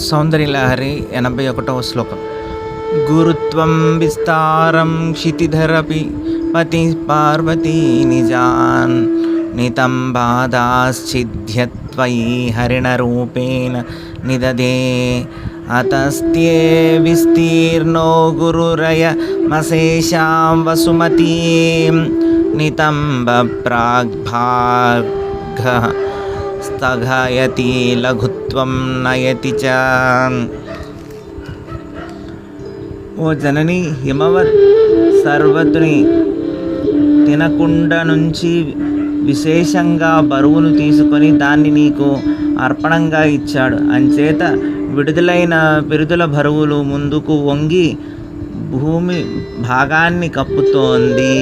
సౌందర్యలహరి 81వ శ్లోకం. గురుత్వం విస్తారం క్షితిధరపి పతి పార్వతీ నిజాన్ నితంబాదాశ్చిధ్యత్వయి హరిణరూపేణ నిదదే అతస్త్యే విస్తీర్ణో గురురయమశేషాం వసుమతీం నితంబ ప్రాగ్భాగ స్థగయతి లఘుత్వం నయతి చ. ఓ జనని, హిమవత్ సర్వతుని తినకుండా నుంచి విశేషంగా బరువును తీసుకొని దాన్ని నీకు అర్పణంగా ఇచ్చాడు. అంచేత విడుదలైన బిరుదుల బరువులు ముందుకు వంగి భూమి భాగాన్ని కప్పుతోంది.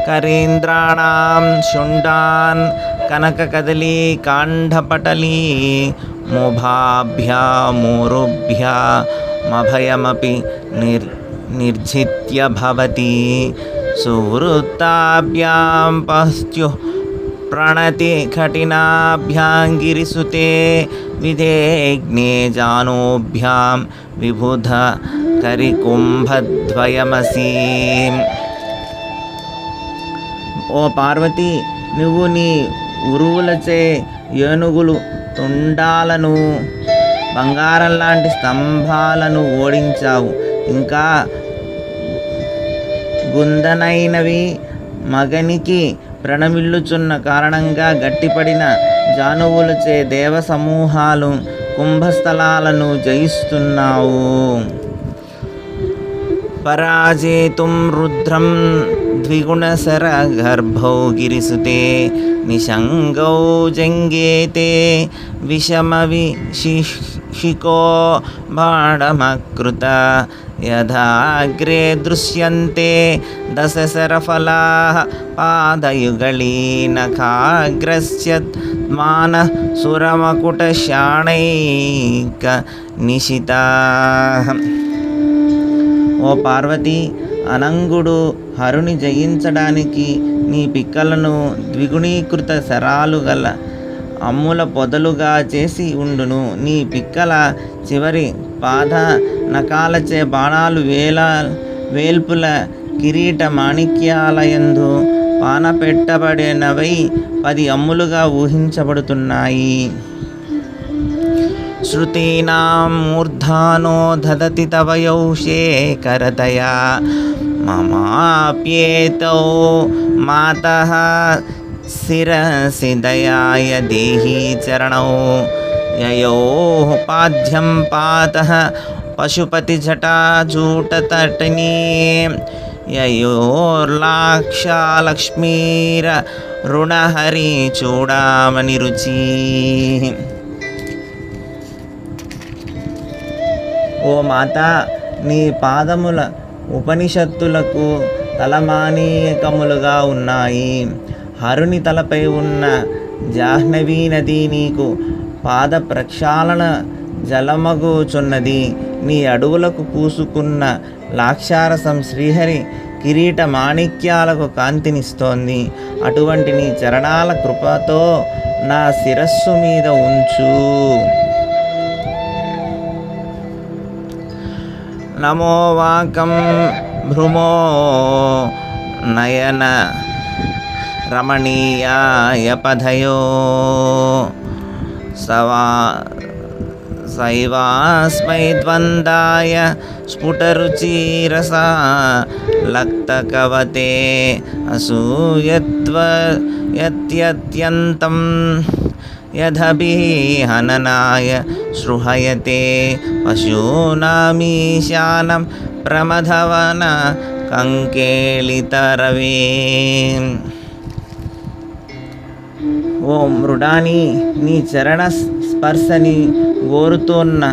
కరీంద్రాణం శుండాన్ కనక కదలీ కాంఢపటలీ ముభాభ్యామూరుభ్యామభయమపి నిర్జిత్య భవతి సువృత్తాభ్యాం పశ్చ్యుః ప్రణతి కఠినాభ్యాం గిరిసుతే విధేగ్నే జానోభ్యాం విబుధ కరికుంభద్వయమసి. ఓ పార్వతి, నువ్వు నీ ఉరువులచే ఏనుగులు తుండాలను, బంగారం లాంటి స్తంభాలను ఓడించావు. ఇంకా గుందనైనవి మగనికి ప్రణమిల్లుచున్న కారణంగా గట్టిపడిన జానువులచే దేవ సమూహాలు కుంభస్థలాలను జయిస్తున్నావు. పరాజేతుం రుద్రం ద్విగుణశర గర్భౌ గిరిసుతే నిశంగౌ జంగేతే విషమ విశిషికో బాణమకృత యథాగ్రే దృశ్యంతే దశశరఫలాః పాదయుగళీ నఖాగ్రస్యద్మానః సురమకుటశాణైక నిశితాః. ఓ పార్వతి, అనంగుడు హరుని జయించడానికి నీ పిక్కలను ద్విగుణీకృత శరాలు గల అమ్ముల పొదలుగా చేసి ఉండును. నీ పిక్కల చివరి పాద నకాలచే బాణాలు వేల్పుల కిరీట మాణిక్యాలయందు పానపెట్టబడినవై 10 అమ్ములుగా ఊహించబడుతున్నాయి. శృతీనాం మూర్ధానో దదతి తవ యౌషే కరతయా మమాప్యేతౌ మాతః శిరసి దయాయ దేహి చరణౌ యయోః పాద్యం పాతః పశుపతి జటాజూటతటినీ యయోర్లాక్షాలక్ష్మీర రుణహరి చూడామణి రుచి. ఓ మాత, నీ పాదముల ఉపనిషత్తులకు తలమానీకములుగా ఉన్నాయి. హరుని తలపై ఉన్న జాహ్నవీ నది నీకు పాద ప్రక్షాళన జలమగుచున్నది. నీ అడుగులకు పూసుకున్న లాక్షారసం శ్రీహరి కిరీట మాణిక్యాలకు కాంతినిస్తోంది. అటువంటి నీ చరణాల కృపతో నా శిరస్సు మీద ఉంచు. నమో వాకం భ్రుమో నయన రమణీయాయ పదయో సైవాస్మై ద్వందాయ స్ఫుటరుచిరసా లక్తకవతే అసూయత్వయత్యంతం యదభిః హననాయ సృహయతే పశూనామీశానం ప్రమథవన కంకేళితరవే. ఓ మృడాని, నీ చరణ స్పర్శని గోరుతోన్న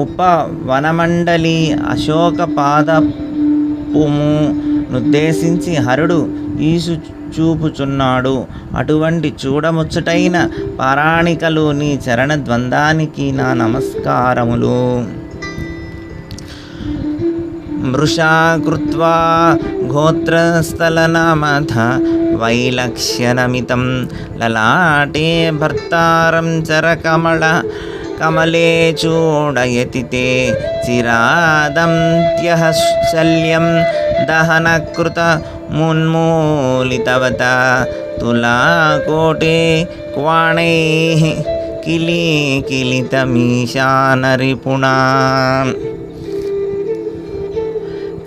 ఉపవనమండలి అశోక పాదపుము నుద్దేశించి హరుడు ఈసు చూపుచున్నాడు. అటువంటి చూడముచ్చటైన పారాణికలు నీ చరణ ద్వందానికి నా నమస్కారములు. మృషా కృత్వా గోత్రస్థలనామథ వైలక్ష్యనమితం లలాటే భర్తారం చరకమల కమలే చూడయతి తే చిరాదంత్యః శల్యం దహనకృత మున్మూలితవత తులాకోటే క్వాణైః కిలీకిలితమీశానరిపుణా.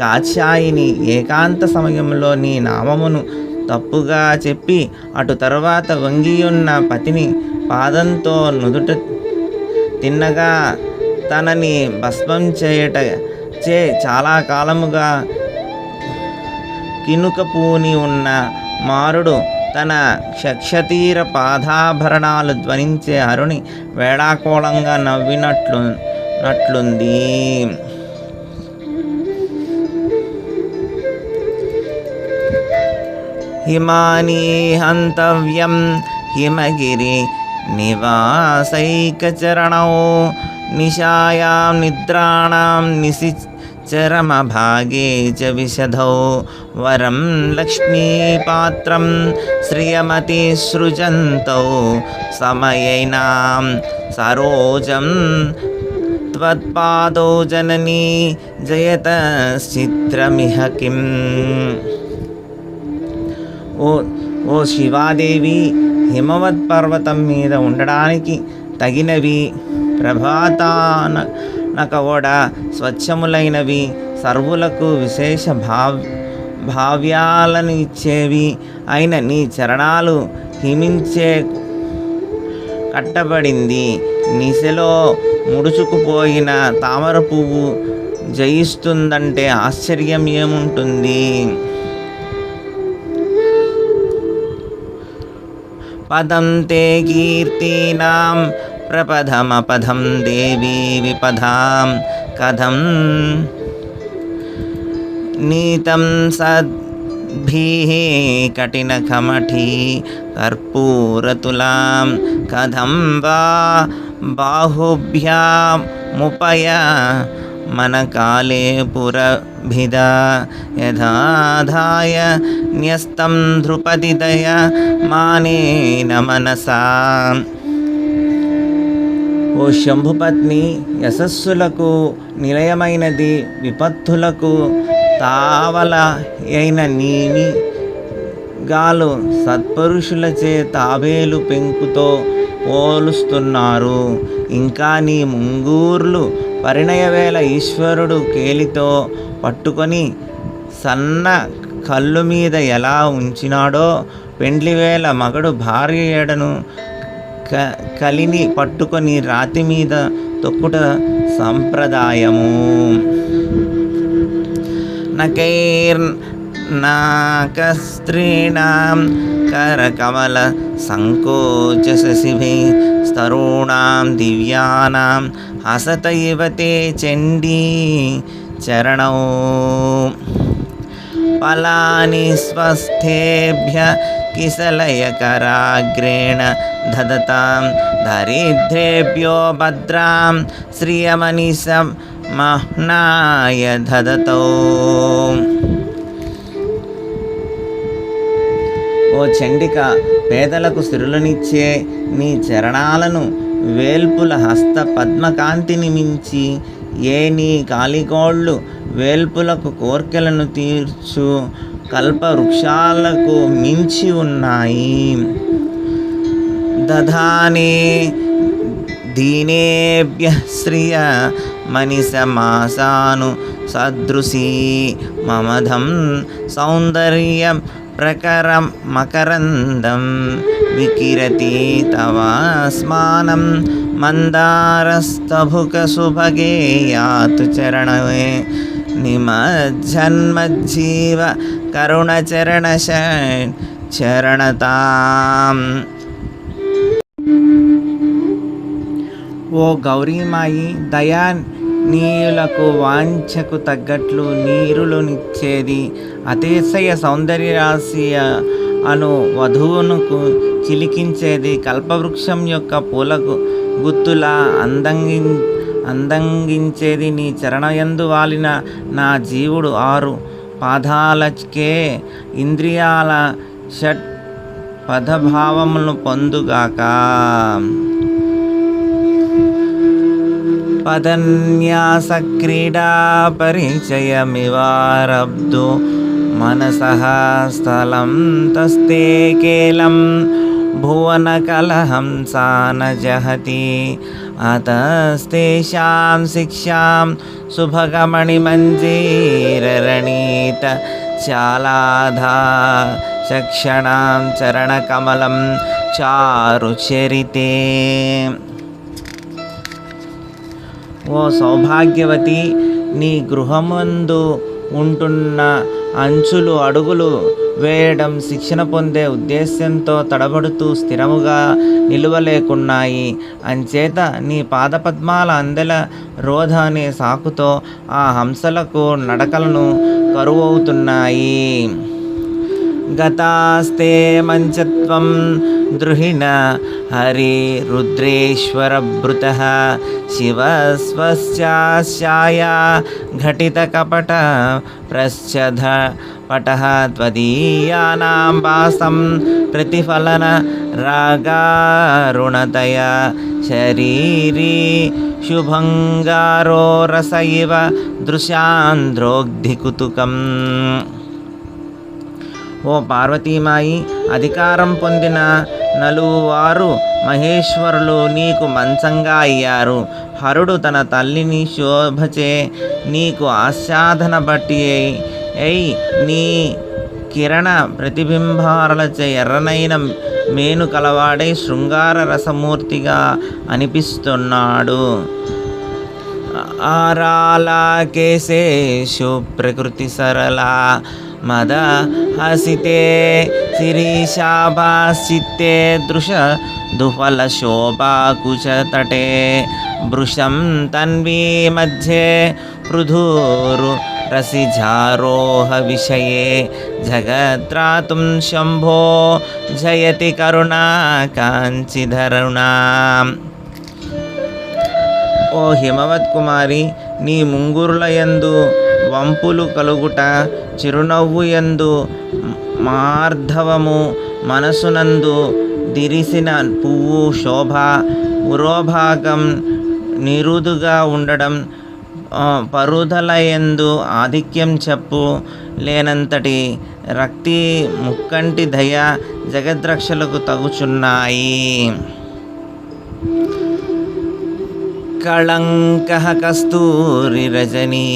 కాత్యాయిని ఏకాంత సమయంలో నీ నామమును తప్పుగా చెప్పి అటు తరువాత వంగియున్న పతిని పాదంతో నుదుట తిన్నగా తనని భస్మం చే చాలా కాలముగా కినుక పూని ఉన్న మారుడు తన క్షతీర పాదాభరణాలు ధ్వనించే హరుని వేళాకోళంగా నవ్వినట్లుంది. హిమాని హంతవ్యం హిమగిరి నివాసైకచరణౌ నిశాయాం నిద్రాణాం నిశిచరమభాగే చ విశధౌ వరం లక్ష్మీపాత్రం శ్రియమతి సృజంతౌ సమయైనాం సరోజం త్వత్పాదౌ జననీ జయతశ్చిత్రమిహ కిం. ఓ శివాదేవి, హిమవత్ పర్వతం మీద ఉండడానికి తగినవి, ప్రభాతానకవడ స్వచ్ఛములైనవి, సర్వులకు విశేష భావ్యాలను ఇచ్చేవి అయిన నీ చరణాలు హిమించే కట్టబడింది. నిశలో ముడుచుకుపోయిన తామర పువ్వు జయిస్తుందంటే ఆశ్చర్యం ఏముంటుంది. పదం తే కీర్తీనాం ప్రపథమపథం దేవీ విపదాం కథం నీతం సద్భిః కఠినకమఠీ కర్పూరతులాం కథం వా బాహుభ్యాముపయ మనకాలే పురభిదా యథాధాయ న్యస్తం ధ్రుపదిదయ మానేన మనసా. ఓ శంభుపత్ని, యశస్సులకు నిలయమైనది, విపత్తులకు తావల అయిన నీని గాలు సత్పురుషులచే తాబేలు పెంకుతో పోలుస్తున్నారు. ఇంకా నీ ముంగూర్లు పరిణయవేళ ఈశ్వరుడు కేలితో పట్టుకొని సన్న కళ్ళు మీద ఎలా ఉంచినాడో, పెండ్లివేళ మగడు భార్య ఎడను కలిని పట్టుకొని రాతి మీద తొక్కుట సంప్రదాయము. నకైర్నాకస్త్రీణాం కరకమల సంకోచశిభి స్తరూణాం దివ్యానాం హసత ఇవ తే చండీ చరణౌ ఫలాని స్వస్థేభ్య కిసలయకరాగ్రేణ దదతాం దరిద్రేభ్యో భద్రాం శ్రియమనిసమహ్నాయ దదతౌ. ఓ చండిక, పేదలకు సిరులనిచ్చే నీ చరణాలను వేల్పుల హస్త పద్మకాంతిని మించి ఏ నీ కాలిగోళ్ళు వేల్పులకు కోర్కెలను తీర్చు కల్ప వృక్షాలకు మించి ఉన్నాయి. దధానే దీనేభ్యః శ్రియ మనిసమాసాను సదృశీ మమధం సౌందర్యం ప్రకరం మకరందం వికిరతి తవాస్మానం మందారస్తభుక సుభగే యాతు చరణే నిమజ్జన్మజ్జీవ కరుణచరణ చరణతాం. ఓ గౌరీమాయి, దయా నీయులకు వాంఛకు తగ్గట్లు నీరులునిచ్చేది, అతిశయ సౌందర్యరాశి అను వధువునుకు చిలికించేది, కల్పవృక్షం యొక్క పూలకు గుత్తులా అందంగించేది నీ చరణయందు వాలిన నా జీవుడు 6 పాదాలకే ఇంద్రియాల షట్ పదభావములను పొందుగాక. పదన్యాస క్రీడా పరిచయమివారబ్ధు మనసః స్థలం తస్తే కేలం భువన కలహంసా న జహతి అతస్తేషాం శిక్షాం సుభగమణిమంజీరణీత చాలాధా చక్షణాం చరణకమలం చారుచరితే. ఓ సౌభాగ్యవతి, నీ గృహమందు ఉంటున్న అంచులు అడుగులు వేయడం శిక్షణ పొందే ఉద్దేశ్యంతో తడబడుతూ స్థిరముగా నిలువలేకున్నాయి. అంచేత నీ పాదపద్మాల అందెల రోధ అనే సాకుతో ఆ హంసలకు నడకలను కరువవుతున్నాయి. గతాస్తే మంచత్వం ద్రుహిణ హరి రుద్రేశ్వర భృతః శివస్వశ్చాస్యాయ ఘటిత కపట ప్రశ్చధ పటః త్వదీయానాం వాసం ప్రతిఫలన రాగారుణతయ శరీరీ శుభంగారో రస ఇవ దృశాంధ్రోగ్ధికుతుకం. ఓ పార్వతీమాయి, అధికారం పొందిన నలువారు మహేశ్వరులు నీకు మంచంగా అయ్యారు. హరుడు తన తల్లిని శోభచే నీకు ఆస్వాదన బట్టి అయి నీ కిరణ ప్రతిబింబాలచే ఎర్రనైన మేను కలవాడై శృంగార రసమూర్తిగా అనిపిస్తున్నాడు. ఆరాలా కేశేషు ప్రకృతి సరళా మద హసితే శిరీషాభాసితే దృశ దుఫల శోభాకుచ తటే భృశం తన్వీ మధ్యే పృథురు రసిజారోహ విషయే జగత్రాతుం శంభో జయతి కరుణా కాంచిధరుణా. ఓ హిమవత్ కుమారి, నీ ముంగురులయందు వంపులు కలుగుట, చిరునవ్వు యందు మార్ధవము, మనసునందు దిరిసిన పువ్వు శోభ, ఉరోభాగం నిరుదుగా ఉండడం, పరుదలయందు ఆధిక్యం చెప్పు లేనంతటి రక్తి ముక్కంటి దయ జగద్రక్షలకు తగుచున్నాయి. కళంకః కస్తూరి రజనీ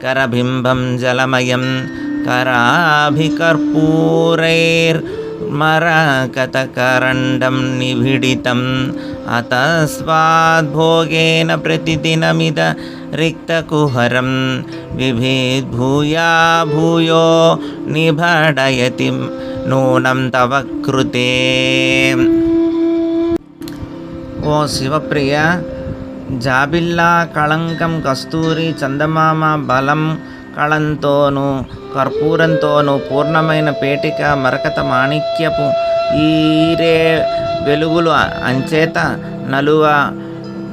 కరబింబం జలమయం కరాభికర్పూరైర్మరకతకరండం నిభిడితం అతస్వాద్భోగేన ప్రతిదినమిద రిక్తకుహరం విభిద్భూయా భూయో నిభడయతి నూనం తవ కృతే. ఓ శివప్రియ, జాబిల్లా కళంకం, కస్తూరి, చందమామ బలం కళంతోనూ కర్పూరంతోనూ పూర్ణమైన పేటిక, మరకత, మాణిక్యపు ఈరే వెలుగులు అంచేత నలువ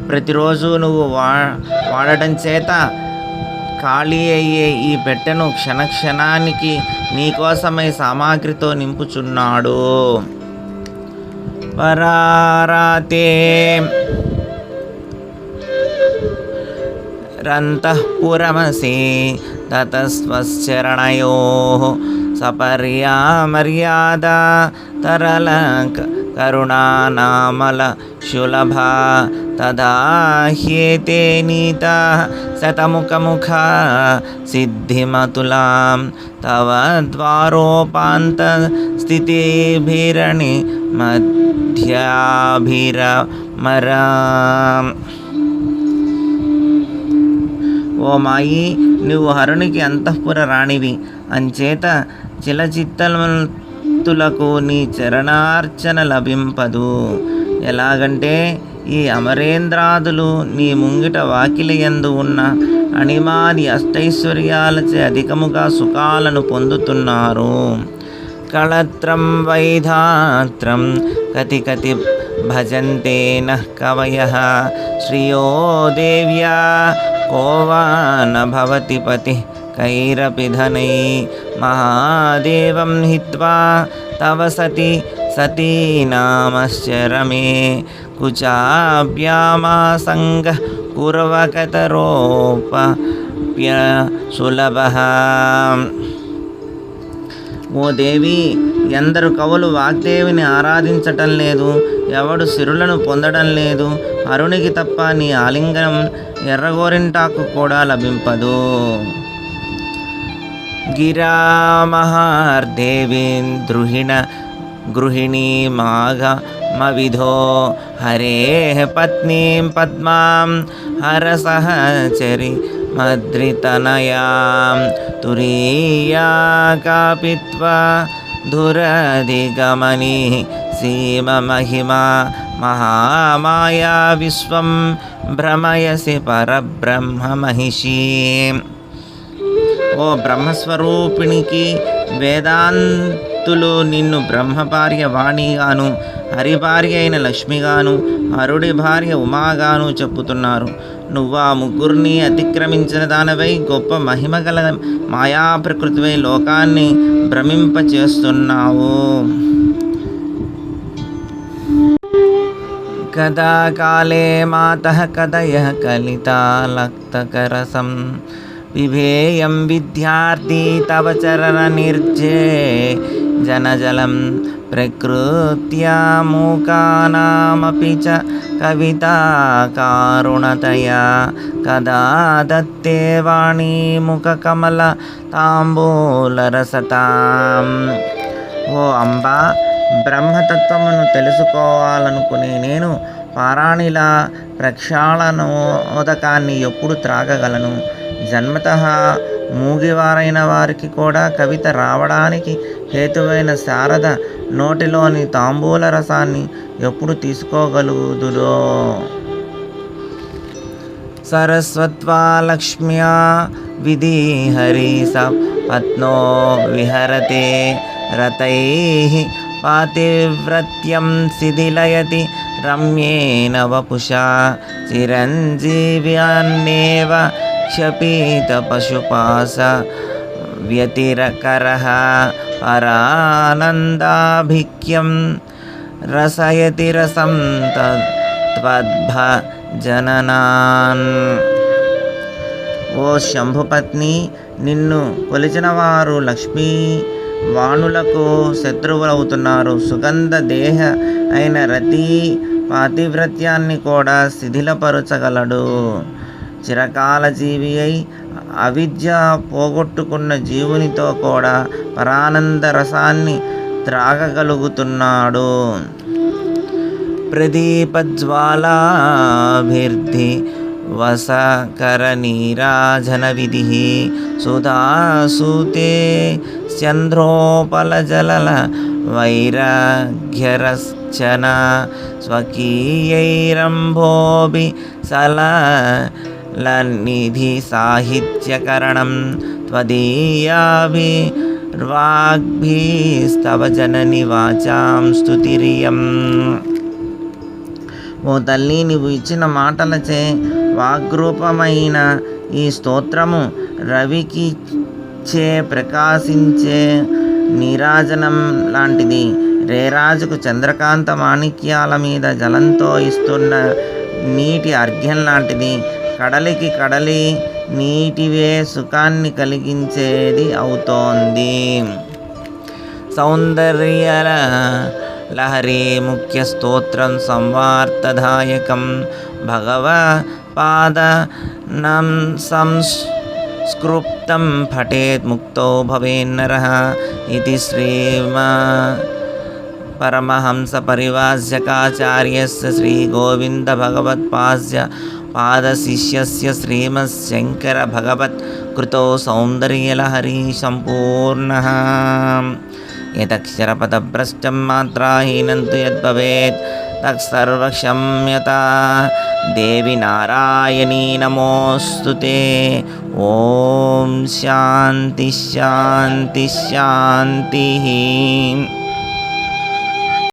ప్రతిరోజు నువ్వు వాడడం చేత ఖాళీ అయ్యే ఈ పెట్టెను క్షణక్షణానికి నీకోసమై సామాగ్రితో నింపుచున్నాడు. పరారాతే రంతఃపురమసి తతస్వశ్చరణయోః సపర్యామర్యాదా తరళ కరుణానామల శులభా తదా హ్యేతే నీతాః శతముఖముఖా సిద్ధిమతులాం తవ ద్వారోపాంత స్థితిభిరణి మధ్యాభిరమరాం. ఓ మాయి, నువ్వు హరునికి అంతఃపుర రాణివి. అంచేత చిలచిత్తములకు నీ చరణార్చన లభింపదు. ఎలాగంటే ఈ అమరేంద్రాదులు నీ ముంగిట వాకిలియందు ఉన్న అణిమాది అష్టైశ్వర్యాలచే అధికముగా సుఖాలను పొందుతున్నారు. కళత్రం వైధాత్రం కతి కతి భజन्ते నః కవయః శ్రియో దేవ్యా को वा न भवति पतिः कैरपि धनैः महादेवं हित्वा तव सतीनामश्चरमे कुचाभ्यामासङ्गः कुर्वकतरोऽप्यसुलभः. ఓ దేవి, ఎందరు కవులు వాగ్దేవిని ఆరాధించటం లేదు, ఎవడు సిరులను పొందడం లేదు. అరుణికి తప్ప నీ ఆలింగనం ఎర్రగోరింటాకు కూడా లభింపదు. గిరామహార్దేవీం గృహిణీమాగమవిధో హరేః పత్నీం పద్మాం హరసహచరి మద్రితనయాం తురీయా కాపిత్వా ధురధిగమని సీమ మహిమా మహామాయా విశ్వం భ్రమయసి పరబ్రహ్మ మహిషీ. ఓ బ్రహ్మస్వరూపిణికి వేదాంతులు నిన్ను బ్రహ్మ భార్య వాణిగాను, హరి భార్య అయిన లక్ష్మిగాను, హరుడి భార్య ఉమాగాను చెప్పుతున్నారు. నువ్వు ఆ ముగ్గురిని అతిక్రమించిన దానివై గొప్ప మహిమ గల మాయా ప్రకృతివై లోకాన్ని భ్రమింపచేస్తున్నావు. కదా కాలే మాతః కదయః కలితాలక్తకరసం పిబేయం విద్యార్థి తవ చరణ నిర్జే జనజలం ప్రకృత్యా మూకానామపి చ కవితా కారుణతయా కదా దత్తే వాణీ ముఖ కమల తాంబూలరసతాం. ఓ అంబా, బ్రహ్మతత్వమును తెలుసుకోవాలనుకునే నేను పారాణిలా ప్రక్షాళనోదకాన్ని ఎప్పుడు త్రాగగలను? జన్మతః మూగివారైన వారికి కూడా కవిత రావడానికి హేతువైన శారద నోటిలోని తాంబూల రసాన్ని ఎప్పుడు తీసుకోగలుగుదురో? సరస్వత్వా లక్ష్మ్యా విధిహరి సపత్నో విహరతే రతైః పాతివ్రత్యం శిథిలయతి రమ్యేన వపుషా చిరంజీవ్యాన్నేవ క్షపీత పశుపాస వ్యతిరకరః పరానందాభిక్యం రసయతి రసం తద్భజననాన్. ఓ శంభుపత్ని, నిన్ను కొలిచిన వారు లక్ష్మీ వాణులకు శత్రువులవుతున్నారు. సుగంధ దేహ అయిన రతి పాతివ్రత్యాన్ని కూడా శిథిలపరచగలడు. చిరకాల జీవి అయి అవిద్య పోగొట్టుకున్న జీవునితో కూడా పరానంద రసాన్ని త్రాగగలుగుతున్నాడు. ప్రదీపజ్వాలాభిర్ధి వసకర నీరాజన విధి సుధాసూతే చంద్రోపలజలల వైరాగ్యరచన స్వకీయైరంభోభి సలనిధి సాహిత్యకరణం త్వదీయాభిర్వాగ్భిస్తవ జనని వాచాం స్తుతిరియం. ఓ తల్లి, నీవు ఇచ్చిన మాటలచే వాగ్రూపమైన ఈ స్తోత్రము రవికిచ్చే ప్రకాశించే నీరాజనం లాంటిది. రేరాజుకు చంద్రకాంత మాణిక్యాల మీద జలంతో ఇస్తున్న నీటి అర్ఘ్యం లాంటిది. కడలికి కడలి నీటివే సుఖాన్ని కలిగించేది అవుతోంది. సౌందర్య లహరి ముఖ్య స్తోత్రం సంవార్తదాయకం భగవత్పాదం సంస్కృప్తం పఠేత్ ముక్తో భవేన్నరః ఇది పరమహంస పరివ్రాజకాచార్యస్య శ్రీ గోవింద భగవత్పాద్య పాదశిష్యస్య శ్రీమచ్చంకర భగవత్ కృతో సౌందర్యలహరి సంపూర్ణః. యదక్షరపదభ్రష్టం మాత్రాహీనం తు యద్భవేత్ తత్సర్వక్షమ్యతాం దేవి నారాయణీ నమోస్తుతే. ఓం శాంతి శాంతి శాంతి.